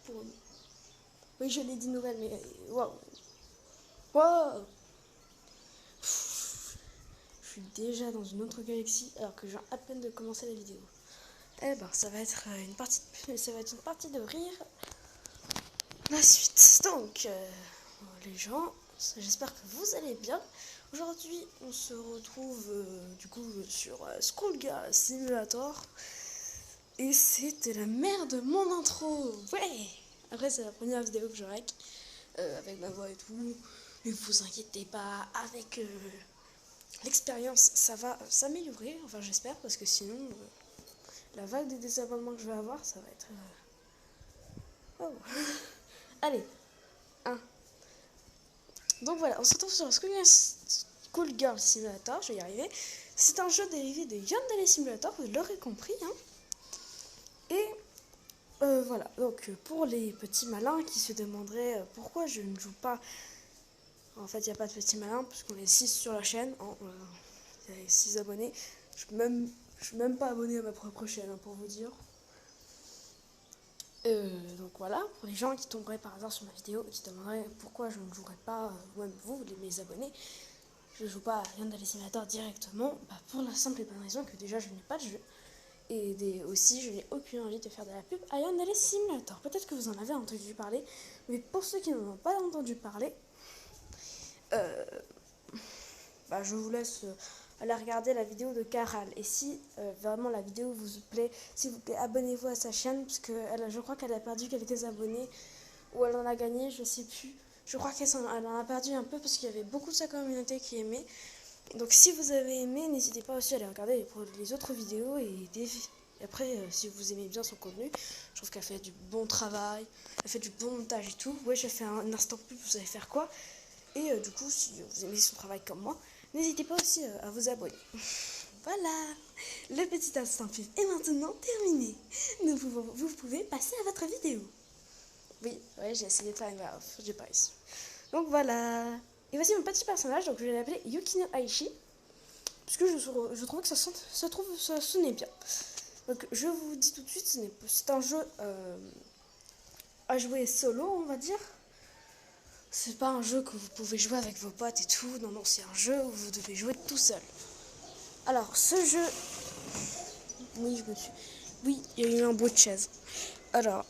pour... Oui, je l'ai dit nouvelle, mais... Waouh. Waouh. Je suis déjà dans une autre galaxie alors que je viens à peine de commencer la vidéo. Eh ben, ça va être une partie de rire. La suite. Donc, les gens, j'espère que vous allez bien. Aujourd'hui, on se retrouve du coup sur Schoolgirl Simulator. Et c'était la merde de mon intro. Ouais. Après, c'est la première vidéo que je rec avec ma voix et tout. Ne vous inquiétez pas, avec l'expérience, ça va s'améliorer. Enfin, j'espère, parce que sinon, la vague des désabonnements que je vais avoir, ça va être... Oh. Allez, 1. Donc voilà, on se retrouve sur Schoolgirl Simulator, je vais y arriver. C'est un jeu dérivé de Yandere Simulator, vous l'aurez compris. Hein. Et voilà, donc pour les petits malins qui se demanderaient pourquoi je ne joue pas... En fait, il n'y a pas de petits malins, parce qu'on est 6 sur la chaîne. Il y a 6 abonnés. Je suis même pas abonné à ma propre chaîne, hein, pour vous dire. Donc voilà, pour les gens qui tomberaient par hasard sur ma vidéo et qui demanderaient pourquoi je ne jouerais pas, même vous, mes abonnés, je ne joue pas à Yandere Simulator directement, pour la simple et bonne raison que déjà je n'ai pas de jeu. Et aussi, je n'ai aucune envie de faire de la pub à Yandere Simulator. Peut-être que vous en avez entendu parler, mais pour ceux qui n'en ont pas entendu parler, je vous laisse aller regarder la vidéo de Caral. Et si vraiment la vidéo vous plaît, s'il vous plaît, abonnez-vous à sa chaîne, parce que je crois qu'elle a perdu quelques abonnés, ou elle en a gagné, je sais plus. Je crois qu'elle en a perdu un peu, parce qu'il y avait beaucoup de sa communauté qui aimait. Donc si vous avez aimé, n'hésitez pas aussi à aller regarder les autres vidéos. Et après, si vous aimez bien son contenu, je trouve qu'elle fait du bon travail, elle fait du bon montage et tout. Ouais, j'ai fait un instant pub, vous savez faire quoi. Et du coup, si vous aimez son travail comme moi, n'hésitez pas aussi à vous abonner. Voilà, le petit instant pub est maintenant terminé. Vous pouvez passer à votre vidéo. Oui, ouais, j'ai essayé de faire une voix off, j'ai pas réussi. Donc voilà. Et voici mon petit personnage, donc je vais l'appeler Yukino Aishi. Parce que je trouvais que ça sonnait bien. Donc je vous dis tout de suite, c'est un jeu à jouer solo, on va dire. C'est pas un jeu que vous pouvez jouer avec vos potes et tout. Non, non, c'est un jeu où vous devez jouer tout seul. Alors, ce jeu... Oui, Oui, il y a eu un bruit de chaise. Alors,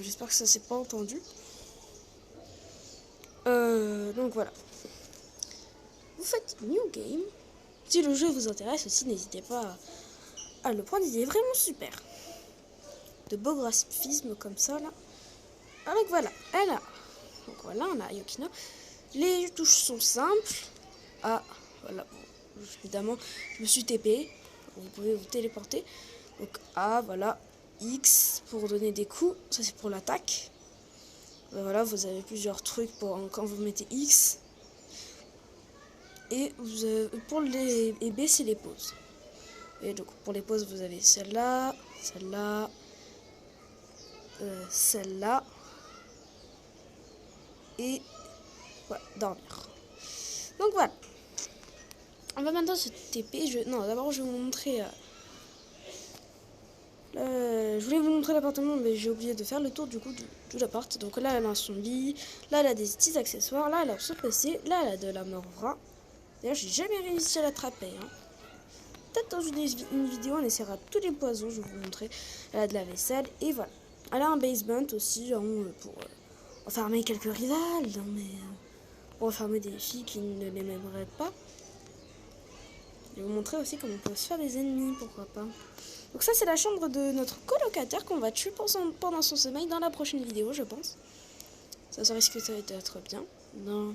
j'espère que ça s'est pas entendu. Donc voilà. Vous faites New Game. Si le jeu vous intéresse aussi, n'hésitez pas à le prendre. Il est vraiment super. De beaux graphismes comme ça, là. Donc voilà, donc voilà, on a Yukino. Les touches sont simples. Ah, voilà. Évidemment, je me suis TP. Vous pouvez vous téléporter. Donc A, voilà. X pour donner des coups. Ça, c'est pour l'attaque. Voilà, vous avez plusieurs trucs quand vous mettez X. Et et B, c'est les pauses. Et donc, pour les pauses, vous avez celle-là, celle-là, celle-là. Et voilà, dormir. Donc voilà. On va maintenant se TP. Non, d'abord je vais vous montrer. Je voulais vous montrer l'appartement, mais j'ai oublié de faire le tour du coup de l'appart. Donc là, elle a son lit. Là, elle a des petits accessoires. Là, elle a son PC. Là, elle a de la Morvra. D'ailleurs, j'ai jamais réussi à l'attraper. Hein. Peut-être dans une vidéo, on essaiera tous les poisons. Je vais vous montrer. Elle a de la vaisselle. Et voilà. Elle a un basement aussi pour enfermer quelques rivales. Mais pour enfermer des filles qui ne l'aimeraient pas. Je vais vous montrer aussi comment on peut se faire des ennemis, pourquoi pas. Donc ça, c'est la chambre de notre colocataire qu'on va tuer pendant son sommeil dans la prochaine vidéo, je pense. Ça risque d'être bien. Non,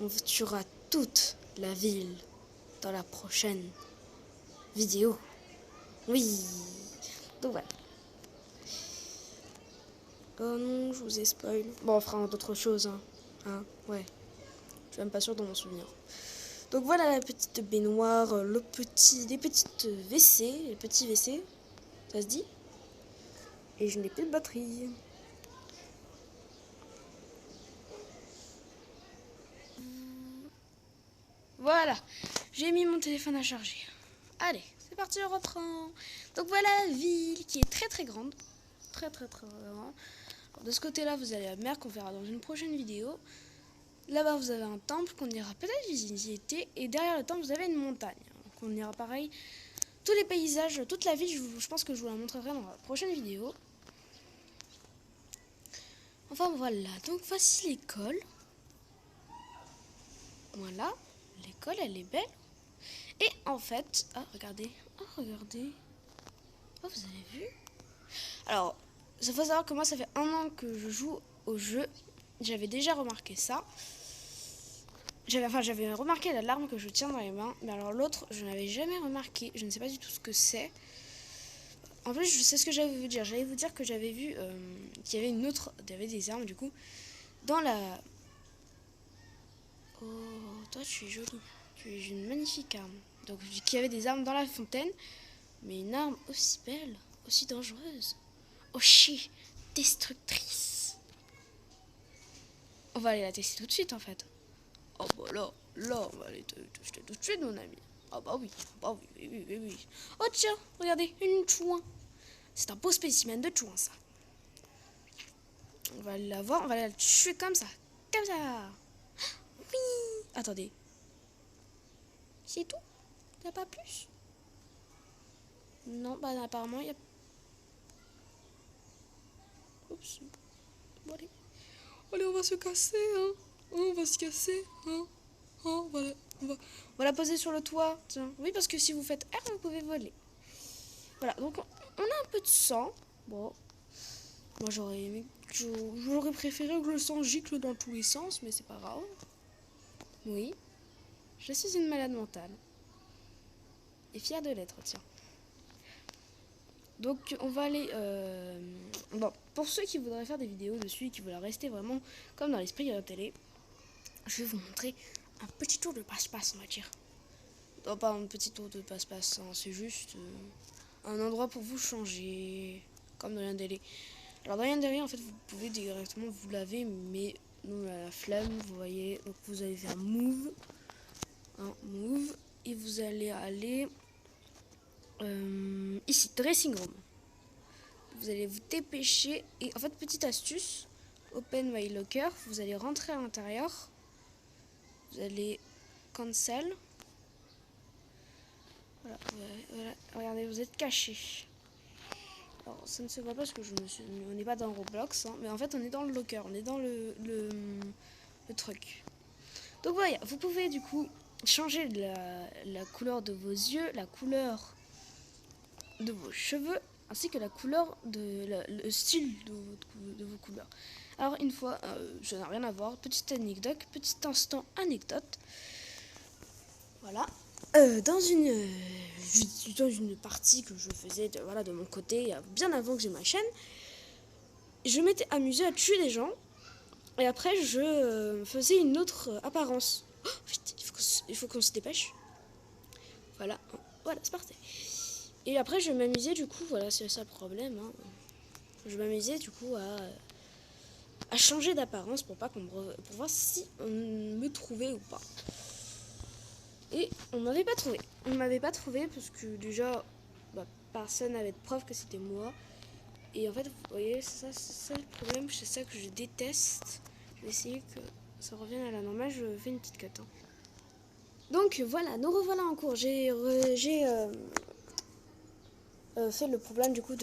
on tuera toute la ville dans la prochaine vidéo. Oui. Donc voilà. Oh non, je vous ai spoil. Bon, on fera d'autres choses, hein. Ouais. Je suis même pas sûre de mon souvenir. Donc voilà la petite baignoire, les petites WC, les petits WC, ça se dit. Et je n'ai plus de batterie. Voilà, j'ai mis mon téléphone à charger. Allez, c'est parti, on reprend. Donc voilà la ville qui est très très grande. Très très très grande. De ce côté-là, vous avez la mer qu'on verra dans une prochaine vidéo. Là-bas, vous avez un temple qu'on ira peut-être visiter. Et derrière le temple, vous avez une montagne. Donc on ira pareil. Tous les paysages, toute la ville, je pense que je vous la montrerai dans la prochaine vidéo. Enfin voilà, donc voici l'école. Voilà, l'école elle est belle. Et en fait, ah regardez, oh vous avez vu? Alors, il faut savoir que moi ça fait 1 an que je joue au jeu. J'avais déjà remarqué ça. J'avais remarqué la larme que je tiens dans les mains, mais alors l'autre, je n'avais jamais remarqué. Je ne sais pas du tout ce que c'est. En plus, je sais ce que j'allais vous dire. J'allais vous dire que j'avais vu qu'il y avait il y avait des armes du coup dans la. Oh, toi tu es jolie. Tu es une magnifique arme. Donc, qu'il y avait des armes dans la fontaine, mais une arme aussi belle, aussi dangereuse, aussi destructrice. On va aller la tester tout de suite en fait. Oh bah là, on va aller tester tout de suite mon ami. Ah bah oui, oui. Oh tiens, regardez, une chouin. C'est un beau spécimen de chouin ça. On va la voir, on va la tuer comme ça. Comme ça. Oui. Attendez. C'est tout? Y'a pas plus? Non, bah apparemment il y a... Oups. Bon allez. Allez, on va se casser, hein. On va se casser, hein. Oh, voilà. On va la poser sur le toit. Tiens. Oui, parce que si vous faites R, vous pouvez voler. Voilà, donc on a un peu de sang. Bon. Moi j'aurais préféré que le sang gicle dans tous les sens, mais c'est pas grave. Oui. Je suis une malade mentale. Et fière de l'être, tiens. Donc on va aller... Bon, pour ceux qui voudraient faire des vidéos dessus, qui veulent rester vraiment comme dans l'esprit de la télé, je vais vous montrer un petit tour de passe-passe, on va dire. Non, pas un petit tour de passe-passe, hein, c'est juste un endroit pour vous changer, comme dans Yandere. Alors dans Yandere, en fait, vous pouvez directement vous laver, mais nous on a la flemme, vous voyez. Donc vous allez faire move, hein, move, et vous allez aller ici, dressing room. Vous allez vous dépêcher, et en fait, petite astuce, open my locker, vous allez rentrer à l'intérieur, vous allez cancel. Voilà, regardez, vous êtes caché. Alors, ça ne se voit pas parce que on n'est pas dans Roblox, hein, mais en fait, on est dans le locker, on est dans le truc. Donc voilà, vous pouvez du coup changer la couleur de vos yeux, la couleur de vos cheveux, ainsi que la couleur le style de vos couleurs. Alors, une fois, ça n'a rien à voir, petite anecdote, petit instant anecdote. Voilà. Dans une partie que je faisais de mon côté, bien avant que j'ai ma chaîne, je m'étais amusée à tuer des gens. Et après, je faisais une autre apparence. Oh, vite, il faut qu'on se dépêche. Voilà, c'est parti. Et après, je m'amusais du coup, voilà, c'est ça le problème. Hein. Je m'amusais du coup à changer d'apparence pour voir si on me trouvait ou pas. Et on m'avait pas trouvé. On m'avait pas trouvé parce que déjà, personne n'avait de preuve que c'était moi. Et en fait, vous voyez, c'est ça le problème, c'est ça que je déteste. Je vais essayer que ça revienne à la normale, je fais une petite cut. Hein. Donc voilà, nous revoilà en cours. J'ai fait le problème du coup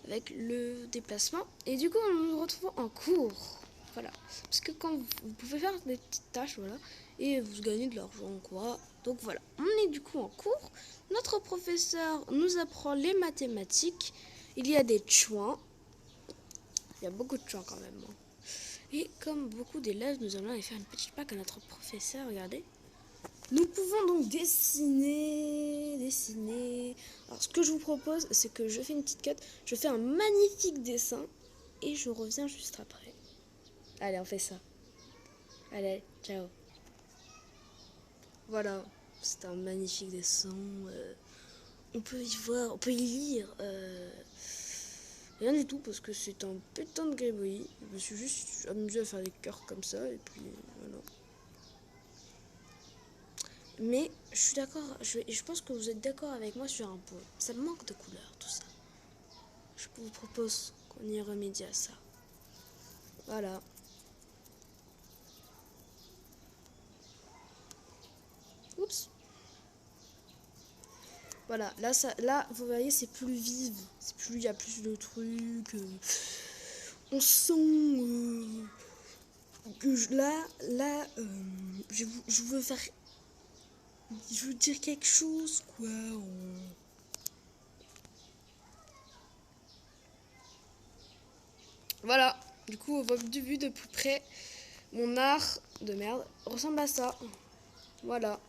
avec le déplacement. Et du coup, on nous retrouve en cours. Voilà. Parce que quand vous pouvez faire des petites tâches, voilà, et vous gagnez de l'argent, quoi. Donc voilà, on est du coup en cours. Notre professeur nous apprend les mathématiques. Il y a des chouins. Il y a beaucoup de chouins quand même. Hein. Et comme beaucoup d'élèves, nous allons aller faire une petite pack à notre professeur, regardez. Nous pouvons donc dessiner. Alors ce que je vous propose, c'est que je fais une petite cut, je fais un magnifique dessin et je reviens juste après. Allez, on fait ça. Allez, ciao. Voilà, c'est un magnifique dessin. On peut y voir, on peut y lire. Rien du tout parce que c'est un putain de Game Boy. Je me suis juste amusé à faire des cœurs comme ça et puis voilà. Mais je suis d'accord, je pense que vous êtes d'accord avec moi sur un point. Ça manque de couleurs tout ça. Je vous propose qu'on y remédie à ça. Voilà. Oups. Voilà, là, vous voyez, c'est plus vive. Il y a plus de trucs. On sent que je veux faire... Je veux dire quelque chose, quoi. Voilà. Du coup, on voit du vue de plus près. Mon art de merde ressemble à ça. Voilà.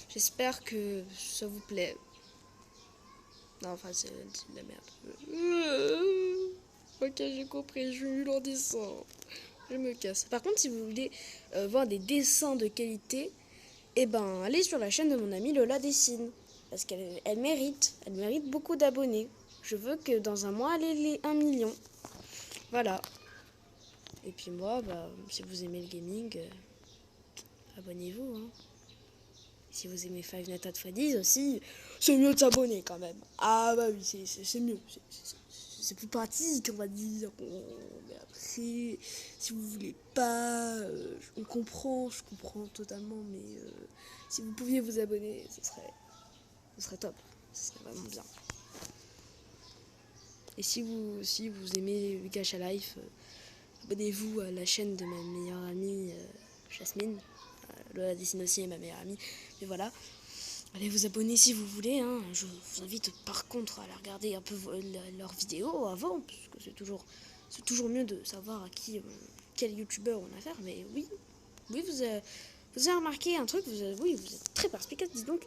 J'espère que ça vous plaît. Non, enfin, c'est de la merde. Ok, j'ai compris. Je suis nul en dessin. Je me casse. Par contre, si vous voulez voir des dessins de qualité, eh ben, allez sur la chaîne de mon amie Lola Dessine. Parce qu'elle mérite. Elle mérite beaucoup d'abonnés. Je veux que dans un mois, elle ait les 1 million. Voilà. Et puis moi, bah, si vous aimez le gaming, abonnez-vous. Hein. Si vous aimez Five Nights at Freddy's aussi, c'est mieux de s'abonner quand même. Ah bah oui, c'est mieux. C'est plus pratique, on va dire. Mais après, si vous voulez pas, je comprends totalement. Mais si vous pouviez vous abonner, ce serait top. Ce serait vraiment bien. Et si vous aimez Gacha Life, abonnez-vous à la chaîne de ma meilleure amie Jasmine. Lola Dessine aussi est ma meilleure amie. Mais voilà. Allez vous abonner si vous voulez. Hein. Je vous invite par contre à aller regarder un peu leurs vidéos avant. Parce que c'est toujours mieux de savoir à quel youtubeur on a affaire. Mais oui, vous avez remarqué un truc. Vous êtes très perspicace. Dis donc,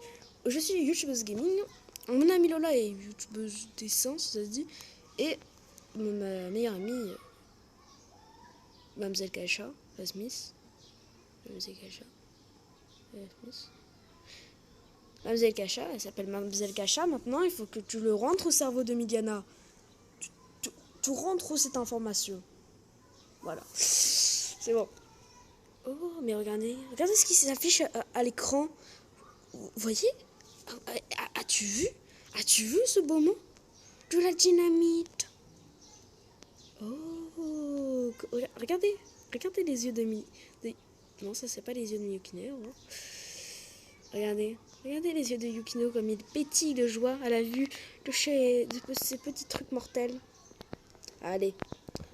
je suis youtubeuse gaming. Mon amie Lola est youtubeuse dessin, si ça se dit. Et ma meilleure amie, Mademoiselle Kacha, la Smith. Mademoiselle Kacha. Mademoiselle Kacha, elle s'appelle Mademoiselle Kacha. Maintenant, il faut que tu le rentres au cerveau de Migana. Tu rentres cette information. Voilà. C'est bon. Oh, mais regardez ce qui s'affiche à l'écran. Vous voyez? As-tu vu ce beau mot? De la dynamite. Oh, regardez les yeux de Non, ça c'est pas les yeux de Yukino. Hein. Regardez les yeux de Yukino comme il pétille de joie à la vue de ces petits trucs mortels. Allez,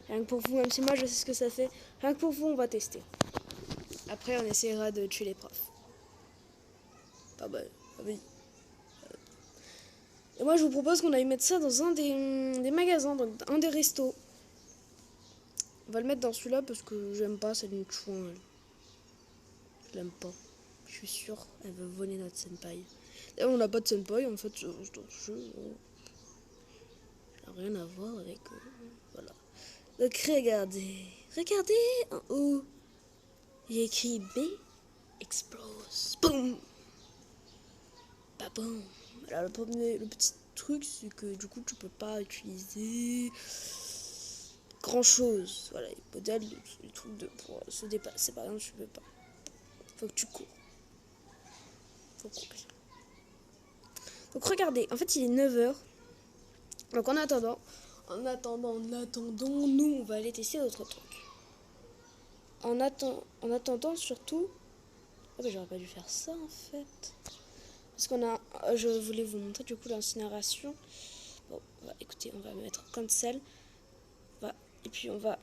rien que pour vous, même si moi je sais ce que ça fait, rien que pour vous, on va tester. Après, on essaiera de tuer les profs. Ah bah oui. Et moi, je vous propose qu'on aille mettre ça dans un des magasins, dans un des restos. On va le mettre dans celui-là parce que j'aime pas, c'est une chouin. Je l'aime pas. Je suis sûre, elle veut voler notre senpai. Et on n'a pas de senpai en fait dans ce jeu. Ça n'a rien à voir avec. Voilà. Donc regardez en haut. Il y a écrit B explose. Boum. Bah bon. Alors le petit truc c'est que du coup tu peux pas utiliser grand chose. Voilà, les modèles, les trucs pour se dépasser par exemple tu peux pas. Faut que tu cours. Donc regardez, en fait il est 9h. Donc en attendant, nous on va aller tester d'autres trucs. En attendant surtout... Oh bah j'aurais pas dû faire ça en fait. Parce je voulais vous montrer du coup l'incinération. Bon, écoutez, on va mettre cancel. Et puis on va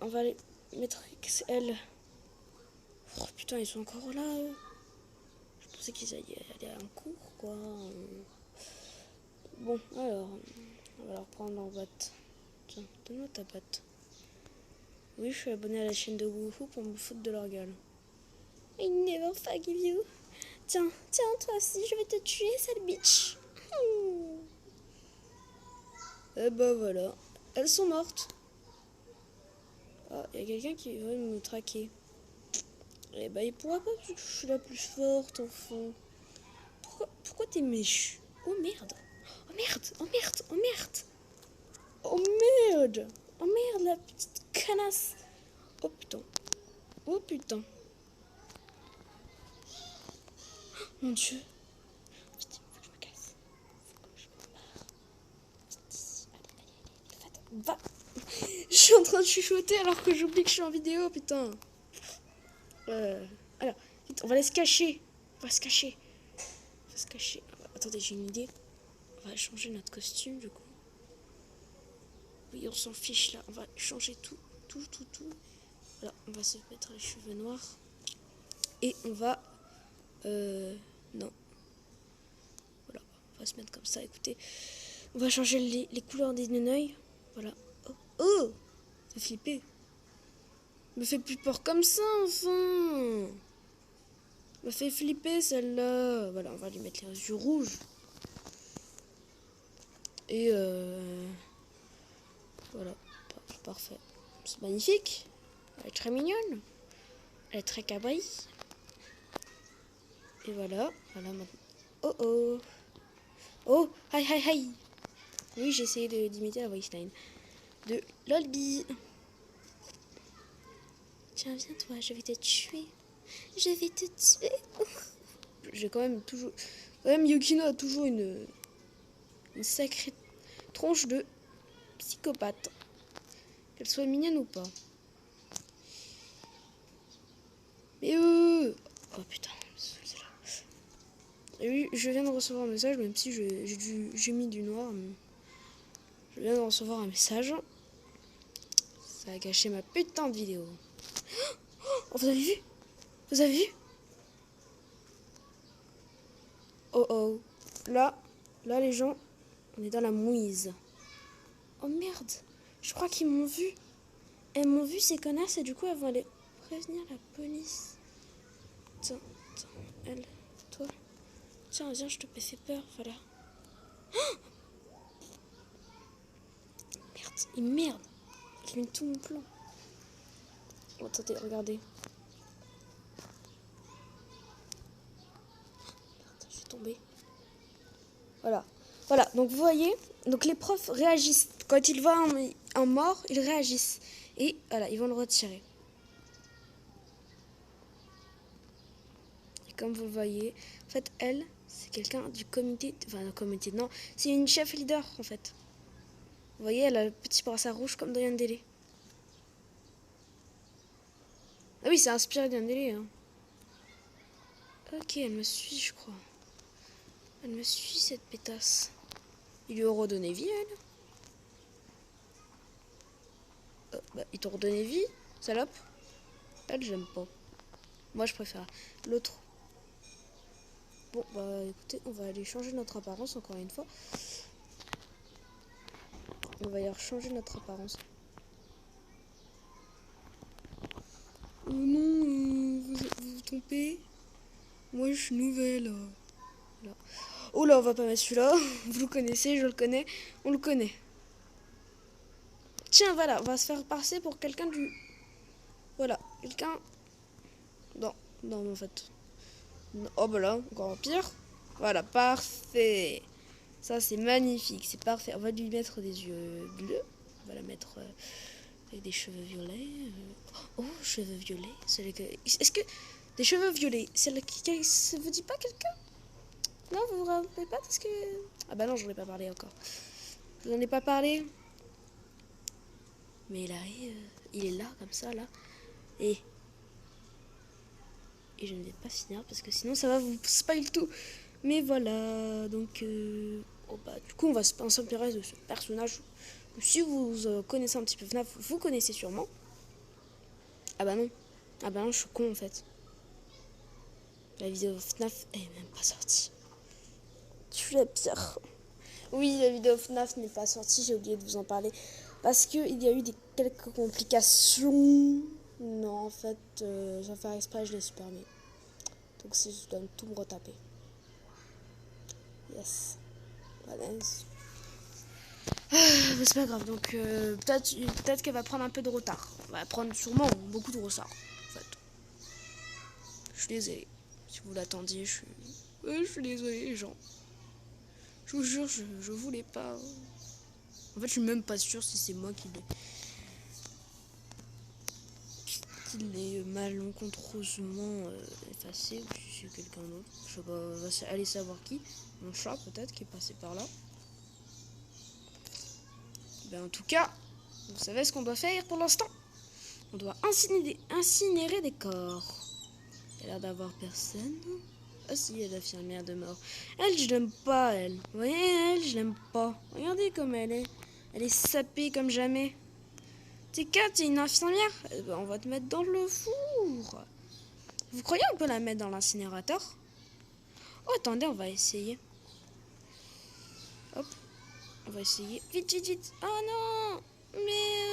mettre XL. Oh putain, ils sont encore là eux. Je pensais qu'ils allaient aller en cours quoi. Bon, alors, on va leur prendre leur boîte. Tiens, donne-moi ta boîte. Oui, je suis abonné à la chaîne de Woohoo pour me foutre de leur gueule. I never forgive you. Tiens, toi aussi, je vais te tuer, sale bitch. Et bah voilà, elles sont mortes. Ah, il y a quelqu'un qui veut me traquer. Eh bah, il pourra pas parce que je suis la plus forte, enfant. Pourquoi t'es méchant? Oh merde. Oh merde, oh merde, oh merde. Oh merde. Oh merde, la petite canasse. Oh putain. Oh putain. Oh, mon Dieu. Vite, faut que je me casse. Faut que je me barre. Vite. Allez. Va. Je suis en train de chuchoter alors que j'oublie que je suis en vidéo, putain. Alors, vite, on va aller se cacher. On va se cacher. On va se cacher. Attendez, j'ai une idée. On va changer notre costume, du coup. Oui, on s'en fiche, là. On va changer tout. Voilà, on va se mettre les cheveux noirs. Et on va... non. Voilà, on va se mettre comme ça, écoutez. On va changer les couleurs des neneuils. Voilà. Oh, ça fait flipper. Me fait plus peur comme ça, enfin. Me fait flipper, celle-là. Voilà, on va lui mettre les yeux rouges. Et voilà, parfait. C'est magnifique. Elle est très mignonne. Elle est très kawaii. Et voilà, maintenant. Oh oh. Oh, hi. Oui, j'ai essayé d'imiter la voix Einstein. De Lolby. Tiens, viens toi, je vais te tuer. Je vais te tuer. J'ai quand même toujours... Même Yukino a toujours une sacrée tronche de psychopathe. Qu'elle soit mignonne ou pas. Mais oh putain, c'est là. Et oui, je viens de recevoir un message, même si j'ai mis du noir. Je viens de recevoir un message. Ça a gâché ma putain de vidéo. Oh, vous avez vu? Vous avez vu? Oh oh. Là, les gens, on est dans la mouise. Oh merde. Je crois qu'ils m'ont vu. Elles m'ont vu, ces connasses, et du coup, elles vont aller prévenir la police. Attends, elle, toi. Tiens, viens, je te fais peur, voilà. Oh merde. J'ai mis tout mon plan. Oh, attendez, regardez. Merde, je suis tombée. Voilà, donc vous voyez, donc les profs réagissent. Quand ils voient un mort, ils réagissent. Et voilà, ils vont le retirer. Et comme vous le voyez, en fait, elle, c'est quelqu'un du comité, enfin, le comité, non, c'est une chef leader, en fait. Vous voyez, elle a le petit brassard rouge comme dans Yandere. Ah oui, c'est inspiré de Yandere, hein. Ok, elle me suit, je crois. Elle me suit, cette pétasse. Il lui a redonné vie, elle. Ils t'ont redonné vie, salope. Elle, j'aime pas. Moi, je préfère l'autre. Bon, bah écoutez, on va aller changer notre apparence encore une fois. On va aller changer notre apparence. Oh non, vous vous trompez. Moi, je suis nouvelle. Là. Oh là, on va pas mettre celui-là. Vous le connaissez, je le connais. On le connaît. Tiens, voilà, on va se faire passer pour quelqu'un du... Voilà, quelqu'un... Non, en fait. Non. Oh bah là, encore pire. Voilà, parfait. Ça, c'est magnifique, c'est parfait. On va lui mettre des yeux bleus. On va la mettre avec des cheveux violets. Oh, cheveux violets. Est-ce que des cheveux violets, ça vous dit pas quelqu'un? Non, vous vous rappelez pas parce que... Ah bah non, j'en ai pas parlé encore. Je n'en ai pas parlé. Mais là, il est là, comme ça, là. Et je ne vais pas finir parce que sinon ça va vous spoil tout. Mais voilà, donc... Oh bah, du coup, on va s'inspirer de ce personnage. Si vous connaissez un petit peu FNAF, vous connaissez sûrement. Ah bah non, je suis con en fait. La vidéo FNAF est même pas sortie. Je suis la pire. Oui, la vidéo FNAF n'est pas sortie, j'ai oublié de vous en parler. Parce qu'il y a eu quelques complications. Non, en fait, sans faire exprès, je l'ai supprimé. Donc je dois tout me retaper. Yes. Voilà. C'est pas grave, donc peut-être qu'elle va prendre un peu de retard. Elle va prendre sûrement beaucoup de retard, en fait. Je suis désolée. Si vous l'attendiez, je suis désolée, les gens. Je vous jure, je voulais pas. En fait, je suis même pas sûre si c'est moi qui l'ai malencontreusement effacé ou si c'est quelqu'un d'autre. Je sais pas, on va aller savoir qui. Mon chat peut-être qui est passé par là. En tout cas, vous savez ce qu'on doit faire pour l'instant? On doit incinérer des corps. Il y a l'air d'avoir personne. Ah si, il y a l'infirmière de mort. Elle, je l'aime pas, elle. Vous voyez, elle, je l'aime pas. Regardez comme elle est. Elle est sapée comme jamais. T'es Kat, t'es une infirmière? On va te mettre dans le four. Vous croyez qu'on peut la mettre dans l'incinérateur? Oh, attendez, on va essayer. Hop, on va essayer. Vite, vite, vite. Oh non! Mais...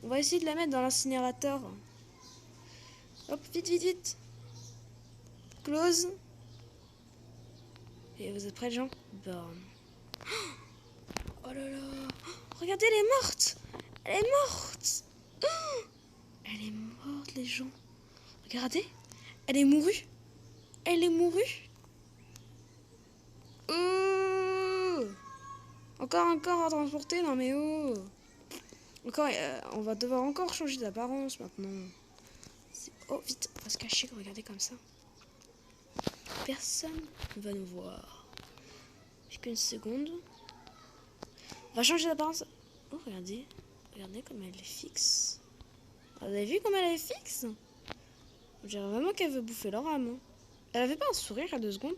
On va essayer de la mettre dans l'incinérateur. Hop, vite, vite, vite. Close. Et vous êtes prêts, les gens? Burn. Oh là là. Regardez, elle est morte. Elle est morte. Elle est morte, les gens. Regardez. Elle est mourue. Elle est mourue. Oh. Encore un corps à transporter. Non mais oh. Encore, on va devoir encore changer d'apparence maintenant. Oh, vite, on va se cacher, regardez comme ça. Personne ne va nous voir. Plus qu'une seconde. On va changer d'apparence. Oh, regardez. Regardez comme elle est fixe. Vous avez vu comme elle est fixe? On dirait vraiment qu'elle veut bouffer leur âme. Hein. Elle avait pas un sourire à 2 secondes.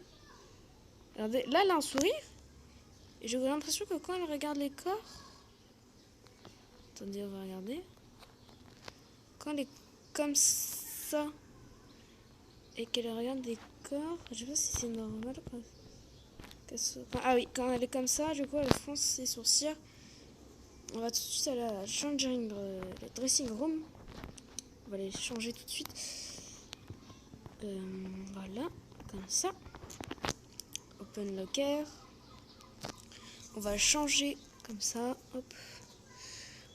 Regardez, là, elle a un sourire. Et j'ai l'impression que quand elle regarde les corps... Attendez, on va regarder. Quand elle est comme ça... Et qu'elle regarde des corps... Je sais pas si c'est normal. Ah oui, quand elle est comme ça, du coup, elle fronce ses sourcils. On va tout de suite à la changing... le dressing room. On va les changer tout de suite. Voilà, comme ça. Open locker. On va changer comme ça. Hop.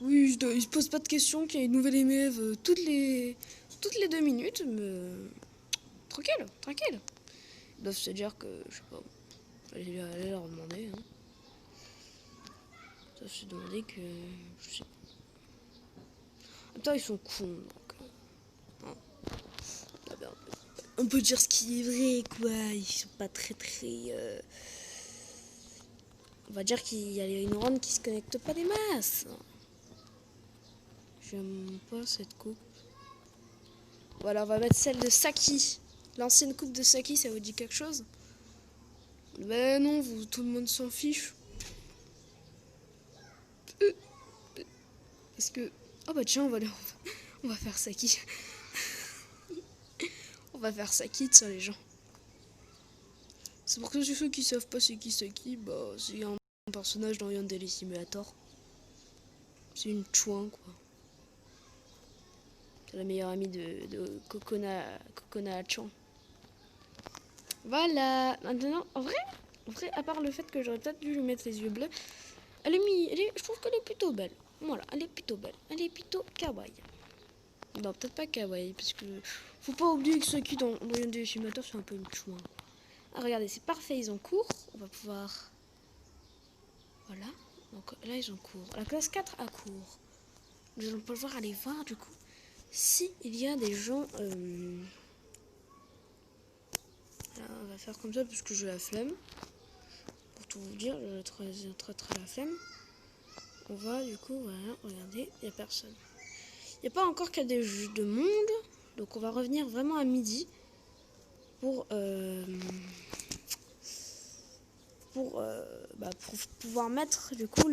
Oui, il se pose pas de questions qu'il y a une nouvelle élève toutes les 2 minutes. Mais... Tranquille, tranquille. Ils doivent se dire que, je sais pas, aller leur demander. Hein. Ils doivent se demander que, je sais pas. Attends, ils sont cons, donc... Hein. On peut dire ce qui est vrai, quoi. Ils sont pas très... On va dire qu'il y a les neurones qui se connectent pas des masses. J'aime pas cette coupe. Voilà, on va mettre celle de Saki. L'ancienne coupe de Saki, ça vous dit quelque chose? Ben non, tout le monde s'en fiche. Parce que... Oh bah tiens, on va faire Saki. On va faire Saki sur les gens. C'est pour que ceux qui savent pas c'est qui Saki, bah c'est un personnage dans Yandere Simulator. C'est une chouin, quoi. C'est la meilleure amie de Kokona-chan. Voilà. Maintenant, en vrai, à part le fait que j'aurais peut-être dû lui mettre les yeux bleus, je trouve qu'elle est plutôt belle. Voilà, elle est plutôt belle. Elle est plutôt kawaii. Non, peut-être pas kawaii, parce que faut pas oublier que ceux qui dans Yandere Simulator, c'est un peu une chouin. Ah, regardez, c'est parfait, ils ont cours. On va pouvoir... Voilà. Donc là, ils ont cours. La classe 4 a cours. Nous allons pouvoir aller voir, du coup, si il y a des gens... Là, on va faire comme ça parce que j'ai la flemme. Pour tout vous dire, j'ai très la flemme. On va du coup, voilà, regardez, il n'y a personne. Il n'y a pas encore qu'il y a des jeux de monde. Donc on va revenir vraiment à midi. Pour pouvoir mettre du coup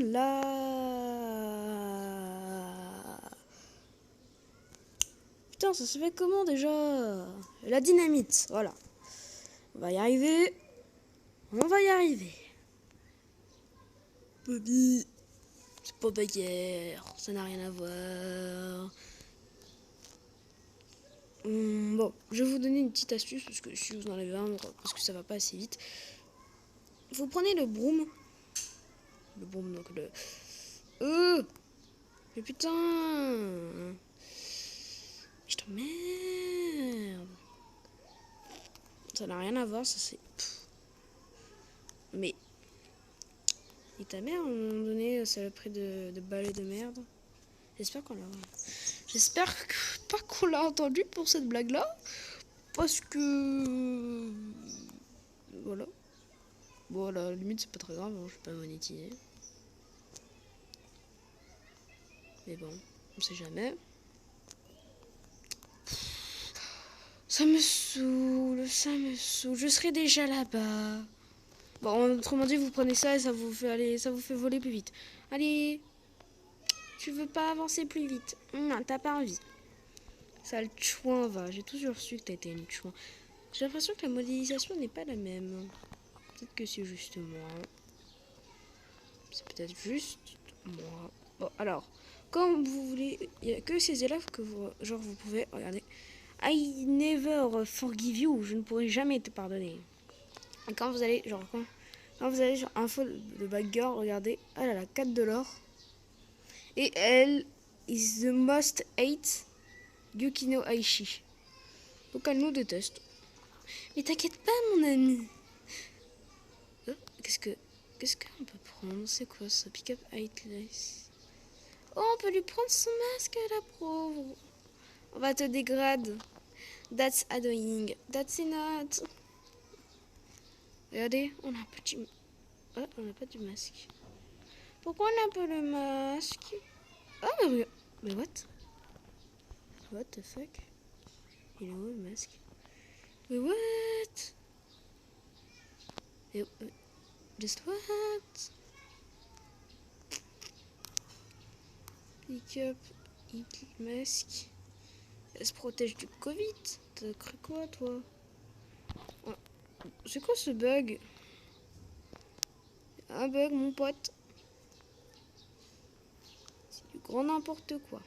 Putain, ça se fait comment déjà? La dynamite, voilà. On va y arriver. On va y arriver. Bobby. C'est pas bagarre. Ça n'a rien à voir. Bon, je vais vous donner une petite astuce parce que si vous en avez un, parce que ça va pas assez vite. Vous prenez le broom. Le broom, donc le... Mais putain. Je t'emmerde. Ça n'a rien à voir, ça c'est... Mais... Et ta mère, à un moment donné, ça le prix de balai de merde. J'espère qu'on l'a... J'espère pas qu'on l'a entendu pour cette blague-là. Parce que... Voilà. Bon, à la limite, c'est pas très grave, hein, je vais pas monétiser. Mais bon, on sait jamais. Ça me saoule, ça me saoule. Je serai déjà là-bas. Bon, autrement dit, vous prenez ça et ça vous fait aller, ça vous fait voler plus vite. Allez, tu veux pas avancer plus vite? Non, t'as pas envie. Sale chouin, va. J'ai toujours su que t'étais une chouin. J'ai l'impression que la modélisation n'est pas la même. Peut-être que c'est juste moi. C'est peut-être juste moi. Bon, alors, quand vous voulez, il n'y a que ces élèves que vous, genre, vous pouvez, regardez. I never forgive you. Je ne pourrai jamais te pardonner. Et quand vous allez, genre, quand vous allez sur info de bad girl, regardez, elle a la 4 de l'or. Et elle is the most hate Yukino Aishi. Donc elle nous déteste. Mais t'inquiète pas, mon ami. Qu'est-ce qu'on peut prendre? C'est quoi ça? Pick up Heightless. Oh, on peut lui prendre son masque, la pauvre. On va te dégrader. That's annoying. That's not. Regardez, on a un petit... Oh, on n'a pas du masque. Pourquoi on n'a pas le masque? Oh, mais what? What the fuck? Il est où le masque? Mais what? Et, just what? Pick up, hit masque. Elle se protège du Covid. T'as cru quoi, toi? Ouais. C'est quoi ce bug? Un bug, mon pote. C'est du grand n'importe quoi.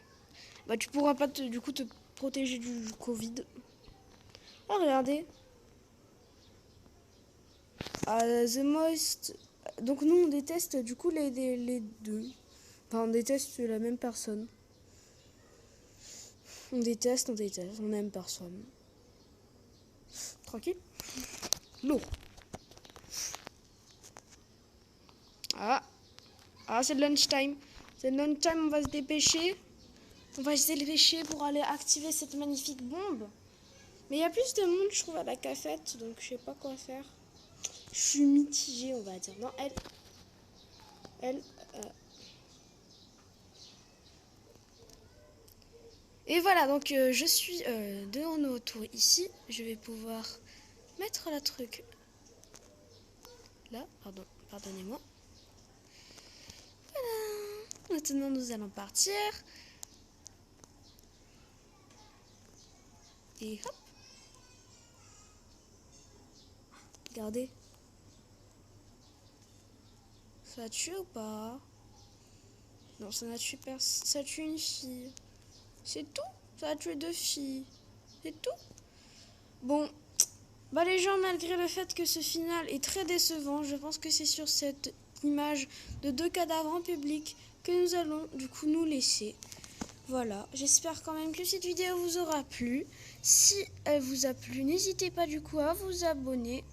Bah, tu pourras pas du coup te protéger du Covid. Ah, regardez. The most. Donc, nous, on déteste du coup les deux. Enfin, on déteste la même personne. On déteste, on n'aime personne. Tranquille. Lourd. Ah, c'est lunchtime. C'est lunchtime, on va se dépêcher. On va se dépêcher pour aller activer cette magnifique bombe. Mais il y a plus de monde, je trouve, à la cafette, donc je sais pas quoi faire. Je suis mitigée, on va dire. Non, elle. Et voilà, donc je suis de nos tours ici. Je vais pouvoir mettre la truc là. Pardonnez-moi. Voilà. Maintenant, nous allons partir. Et hop. Regardez. Ça tue ou pas? Non, ça n'a tué personne. Ça tue une fille. C'est tout. Ça a tué 2 filles. C'est tout. Bon. Bah les gens, malgré le fait que ce final est très décevant, je pense que c'est sur cette image de 2 cadavres en public que nous allons du coup nous laisser. Voilà, j'espère quand même que cette vidéo vous aura plu. Si elle vous a plu, n'hésitez pas du coup à vous abonner.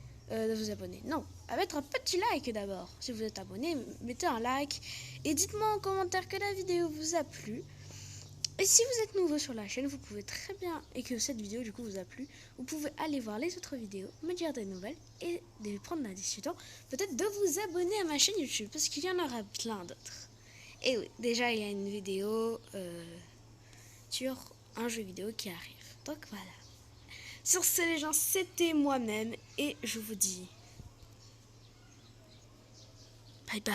Non, à mettre un petit like d'abord. Si vous êtes abonné, mettez un like et dites-moi en commentaire que la vidéo vous a plu. Et si vous êtes nouveau sur la chaîne, vous pouvez très bien, et que cette vidéo du coup vous a plu, vous pouvez aller voir les autres vidéos, me dire des nouvelles et de prendre la discussion. Peut-être de vous abonner à ma chaîne YouTube, parce qu'il y en aura plein d'autres. Et oui, déjà il y a une vidéo sur un jeu vidéo qui arrive. Donc voilà. Sur ce les gens, c'était moi-même, et je vous dis bye bye.